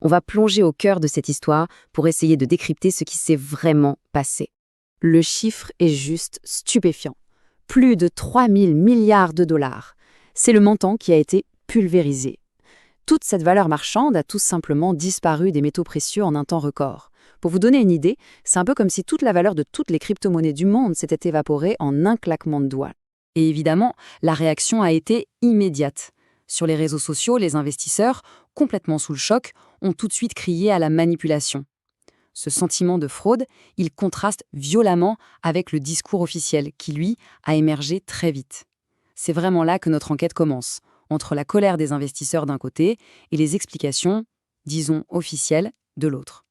On va plonger au cœur de cette histoire pour essayer de décrypter ce qui s'est vraiment passé. Le chiffre est juste stupéfiant. Plus de 3000 milliards de dollars. C'est le montant qui a été pulvérisé. Toute cette valeur marchande a tout simplement disparu des métaux précieux en un temps record. Pour vous donner une idée, c'est un peu comme si toute la valeur de toutes les crypto-monnaies du monde s'était évaporée en un claquement de doigts. Et évidemment, la réaction a été immédiate. Sur les réseaux sociaux, les investisseurs, complètement sous le choc, ont tout de suite crié à la manipulation. Ce sentiment de fraude, il contraste violemment avec le discours officiel qui, lui, a émergé très vite. C'est vraiment là que notre enquête commence, entre la colère des investisseurs d'un côté et les explications, disons officielles, de l'autre.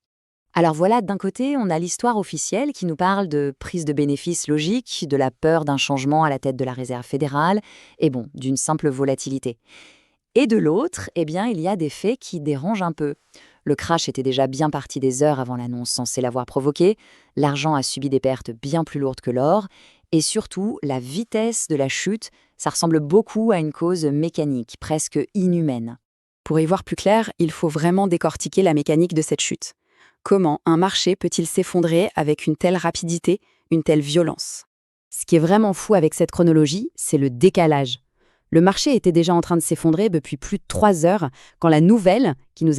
Alors voilà, d'un côté, on a l'histoire officielle qui nous parle de prise de bénéfices logique, de la peur d'un changement à la tête de la Réserve fédérale, et bon, d'une simple volatilité. Et de l'autre, eh bien, il y a des faits qui dérangent un peu. Le crash était déjà bien parti des heures avant l'annonce censée l'avoir provoqué, l'argent a subi des pertes bien plus lourdes que l'or, et surtout, la vitesse de la chute, ça ressemble beaucoup à une cause mécanique, presque inhumaine. Pour y voir plus clair, il faut vraiment décortiquer la mécanique de cette chute. Comment un marché peut-il s'effondrer avec une telle rapidité, une telle violence? Ce qui est vraiment fou avec cette chronologie, c'est le décalage. Le marché était déjà en train de s'effondrer depuis plus de 3 heures quand la nouvelle, qui nous